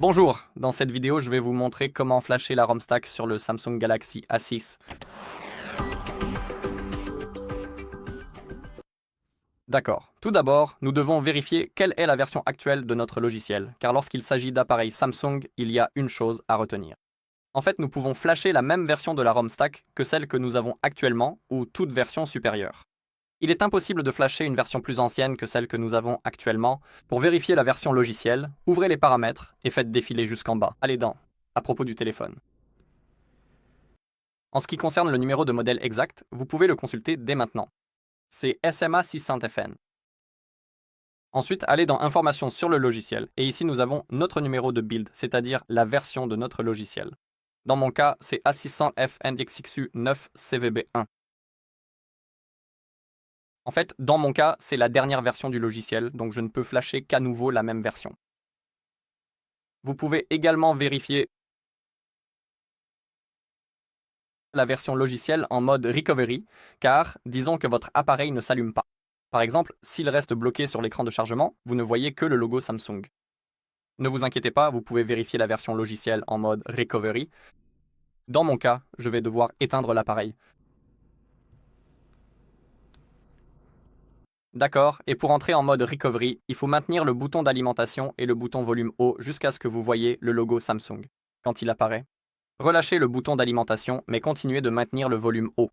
Bonjour, dans cette vidéo, je vais vous montrer comment flasher la ROM stack sur le Samsung Galaxy A6. D'accord. Tout d'abord, nous devons vérifier quelle est la version actuelle de notre logiciel, car lorsqu'il s'agit d'appareils Samsung, il y a une chose à retenir. En fait, nous pouvons flasher la même version de la ROM stack que celle que nous avons actuellement, ou toute version supérieure. Il est impossible de flasher une version plus ancienne que celle que nous avons actuellement. Pour vérifier la version logicielle, ouvrez les paramètres et faites défiler jusqu'en bas. Allez à propos du téléphone. En ce qui concerne le numéro de modèle exact, vous pouvez le consulter dès maintenant. C'est SMA 600FN. Ensuite, allez dans Informations sur le logiciel, et ici nous avons notre numéro de build, c'est-à-dire la version de notre logiciel. Dans mon cas, c'est A600F NDXXU 9 CVB1. En fait, dans mon cas, c'est la dernière version du logiciel, donc je ne peux flasher qu'à nouveau la même version. Vous pouvez également vérifier la version logicielle en mode recovery, car disons que votre appareil ne s'allume pas. Par exemple, s'il reste bloqué sur l'écran de chargement, vous ne voyez que le logo Samsung. Ne vous inquiétez pas, vous pouvez vérifier la version logicielle en mode recovery. Dans mon cas, je vais devoir éteindre l'appareil. D'accord, et pour entrer en mode recovery, il faut maintenir le bouton d'alimentation et le bouton volume haut jusqu'à ce que vous voyez le logo Samsung. Quand il apparaît, relâchez le bouton d'alimentation, mais continuez de maintenir le volume haut.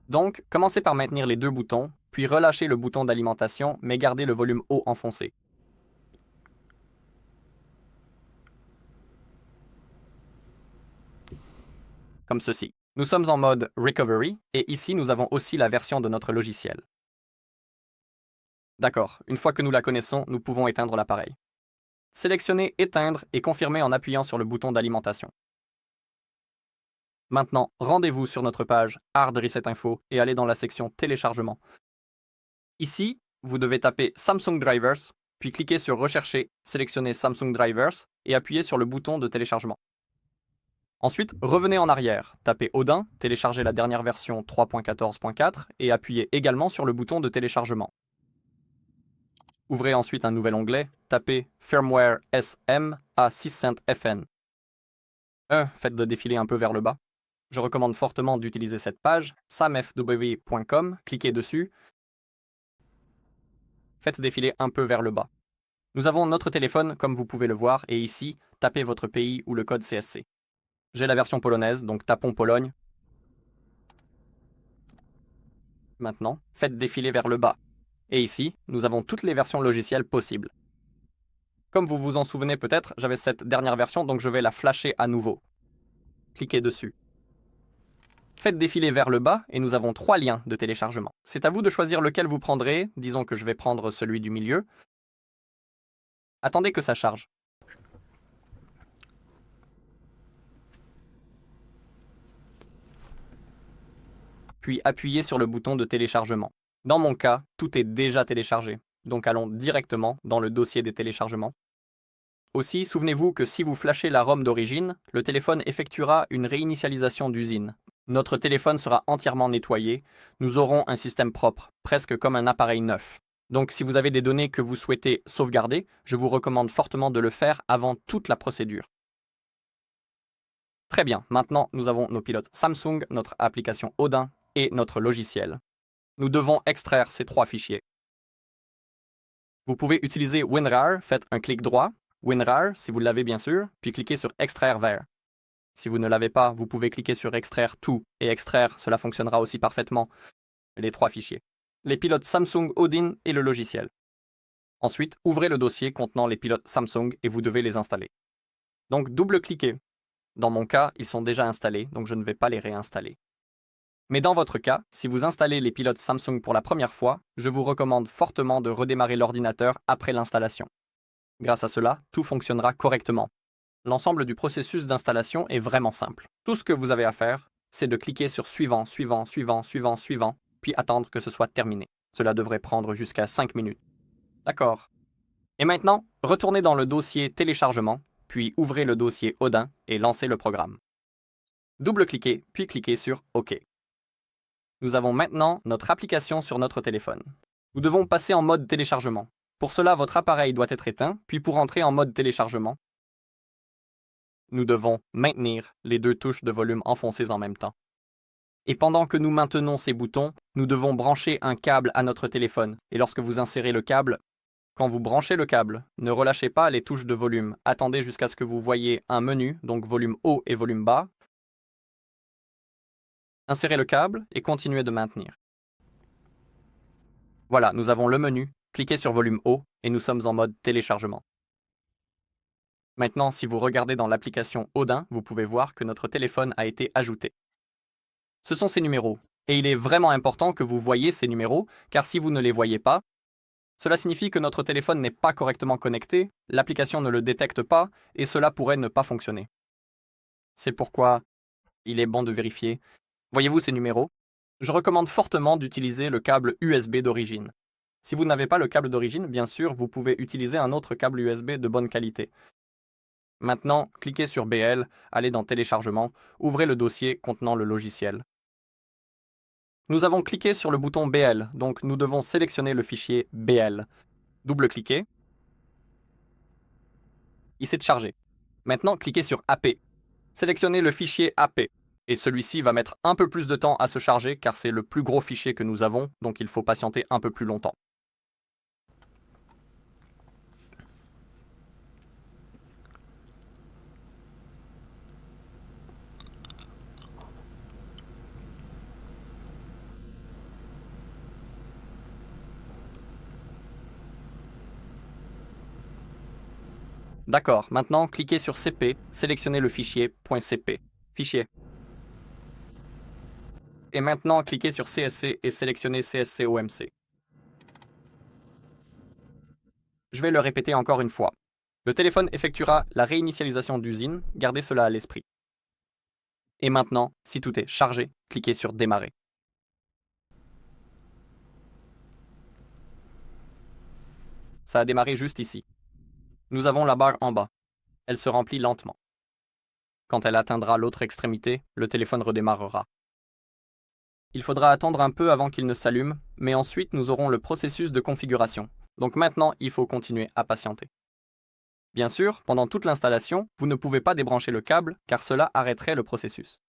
Donc, commencez par maintenir les deux boutons, puis relâchez le bouton d'alimentation, mais gardez le volume haut enfoncé. Comme ceci. Nous sommes en mode Recovery, et ici nous avons aussi la version de notre logiciel. D'accord, une fois que nous la connaissons, nous pouvons éteindre l'appareil. Sélectionnez Éteindre et confirmez en appuyant sur le bouton d'alimentation. Maintenant, rendez-vous sur notre page Hard Reset Info et allez dans la section Téléchargement. Ici, vous devez taper Samsung Drivers, puis cliquez sur Rechercher, sélectionnez Samsung Drivers et appuyez sur le bouton de téléchargement. Ensuite, revenez en arrière, tapez Odin, téléchargez la dernière version 3.14.4 et appuyez également sur le bouton de téléchargement. Ouvrez ensuite un nouvel onglet, tapez Firmware SM A600FN. Faites de défiler un peu vers le bas. Je recommande fortement d'utiliser cette page, samfw.com, cliquez dessus. Faites défiler un peu vers le bas. Nous avons notre téléphone, comme vous pouvez le voir, et ici, tapez votre pays ou le code CSC. J'ai la version polonaise, donc tapons Pologne. Maintenant, faites défiler vers le bas. Et ici, nous avons toutes les versions logicielles possibles. Comme vous vous en souvenez peut-être, j'avais cette dernière version, donc je vais la flasher à nouveau. Cliquez dessus. Faites défiler vers le bas et nous avons 3 liens de téléchargement. C'est à vous de choisir lequel vous prendrez. Disons que je vais prendre celui du milieu. Attendez que ça charge. Puis appuyez sur le bouton de téléchargement. Dans mon cas, tout est déjà téléchargé. Donc allons directement dans le dossier des téléchargements. Aussi, souvenez-vous que si vous flashez la ROM d'origine, le téléphone effectuera une réinitialisation d'usine. Notre téléphone sera entièrement nettoyé. Nous aurons un système propre, presque comme un appareil neuf. Donc si vous avez des données que vous souhaitez sauvegarder, je vous recommande fortement de le faire avant toute la procédure. Très bien, maintenant nous avons nos pilotes Samsung, notre application Odin et notre logiciel. Nous devons extraire ces 3 fichiers. Vous pouvez utiliser WinRAR, faites un clic droit, WinRAR si vous l'avez bien sûr, puis cliquez sur Extraire vers. Si vous ne l'avez pas, vous pouvez cliquer sur Extraire tout et extraire, cela fonctionnera aussi parfaitement, les 3 fichiers. Les pilotes Samsung Odin et le logiciel. Ensuite, ouvrez le dossier contenant les pilotes Samsung et vous devez les installer. Donc double-cliquez. Dans mon cas, ils sont déjà installés, donc je ne vais pas les réinstaller. Mais dans votre cas, si vous installez les pilotes Samsung pour la première fois, je vous recommande fortement de redémarrer l'ordinateur après l'installation. Grâce à cela, tout fonctionnera correctement. L'ensemble du processus d'installation est vraiment simple. Tout ce que vous avez à faire, c'est de cliquer sur Suivant, Suivant, Suivant, Suivant, Suivant, puis attendre que ce soit terminé. Cela devrait prendre jusqu'à 5 minutes. D'accord. Et maintenant, retournez dans le dossier Téléchargement, puis ouvrez le dossier Odin et lancez le programme. Double-cliquez, puis cliquez sur OK. Nous avons maintenant notre application sur notre téléphone. Nous devons passer en mode téléchargement. Pour cela, votre appareil doit être éteint, puis pour entrer en mode téléchargement, nous devons maintenir les deux touches de volume enfoncées en même temps. Et pendant que nous maintenons ces boutons, nous devons brancher un câble à notre téléphone. Et lorsque vous insérez le câble, quand vous branchez le câble, ne relâchez pas les touches de volume. Attendez jusqu'à ce que vous voyez un menu, donc volume haut et volume bas. Insérez le câble et continuez de maintenir. Voilà, nous avons le menu. Cliquez sur volume haut et nous sommes en mode téléchargement. Maintenant, si vous regardez dans l'application Odin, vous pouvez voir que notre téléphone a été ajouté. Ce sont ces numéros. Et il est vraiment important que vous voyez ces numéros, car si vous ne les voyez pas, cela signifie que notre téléphone n'est pas correctement connecté, l'application ne le détecte pas, et cela pourrait ne pas fonctionner. C'est pourquoi il est bon de vérifier. Voyez-vous ces numéros? Je recommande fortement d'utiliser le câble USB d'origine. Si vous n'avez pas le câble d'origine, bien sûr, vous pouvez utiliser un autre câble USB de bonne qualité. Maintenant, cliquez sur BL, allez dans Téléchargement, ouvrez le dossier contenant le logiciel. Nous avons cliqué sur le bouton BL, donc nous devons sélectionner le fichier BL. Double-cliquez. Il s'est chargé. Maintenant, cliquez sur AP. Sélectionnez le fichier AP. Et celui-ci va mettre un peu plus de temps à se charger car c'est le plus gros fichier que nous avons, donc il faut patienter un peu plus longtemps. D'accord, maintenant cliquez sur CP, sélectionnez le fichier .cp. Fichier. Et maintenant cliquez sur CSC et sélectionnez CSC-OMC. Je vais le répéter encore une fois. Le téléphone effectuera la réinitialisation d'usine, gardez cela à l'esprit. Et maintenant, si tout est chargé, cliquez sur Démarrer. Ça a démarré juste ici. Nous avons la barre en bas. Elle se remplit lentement. Quand elle atteindra l'autre extrémité, le téléphone redémarrera. Il faudra attendre un peu avant qu'il ne s'allume, mais ensuite nous aurons le processus de configuration. Donc maintenant, il faut continuer à patienter. Bien sûr, pendant toute l'installation, vous ne pouvez pas débrancher le câble car cela arrêterait le processus.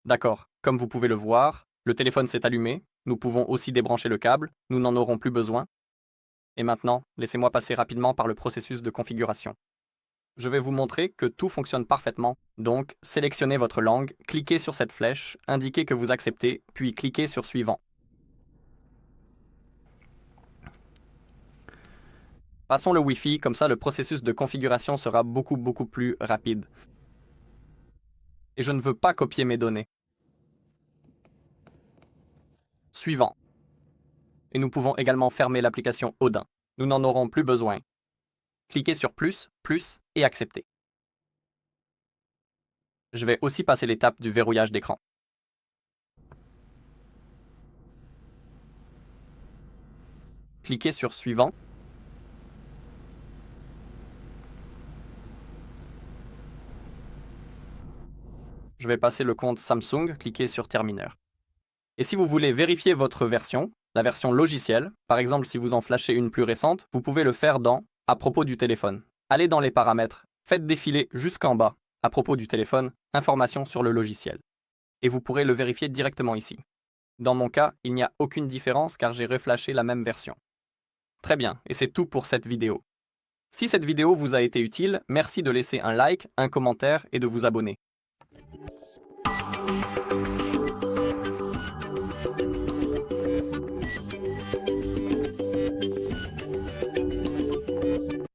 D'accord, comme vous pouvez le voir, le téléphone s'est allumé, nous pouvons aussi débrancher le câble, nous n'en aurons plus besoin. Et maintenant, laissez-moi passer rapidement par le processus de configuration. Je vais vous montrer que tout fonctionne parfaitement, donc sélectionnez votre langue, cliquez sur cette flèche, indiquez que vous acceptez, puis cliquez sur Suivant. Passons le Wi-Fi, comme ça le processus de configuration sera beaucoup plus rapide. Et je ne veux pas copier mes données. Suivant. Et nous pouvons également fermer l'application Odin. Nous n'en aurons plus besoin. Cliquez sur Plus, Plus et Accepter. Je vais aussi passer l'étape du verrouillage d'écran. Cliquez sur Suivant. Je vais passer le compte Samsung, cliquez sur Termineur. Et si vous voulez vérifier votre version, la version logicielle, par exemple si vous en flashez une plus récente, vous pouvez le faire dans « À propos du téléphone ». Allez dans les paramètres, faites défiler jusqu'en bas « À propos du téléphone », information sur le logiciel. Et vous pourrez le vérifier directement ici. Dans mon cas, il n'y a aucune différence car j'ai reflashé la même version. Très bien, et c'est tout pour cette vidéo. Si cette vidéo vous a été utile, merci de laisser un like, un commentaire et de vous abonner.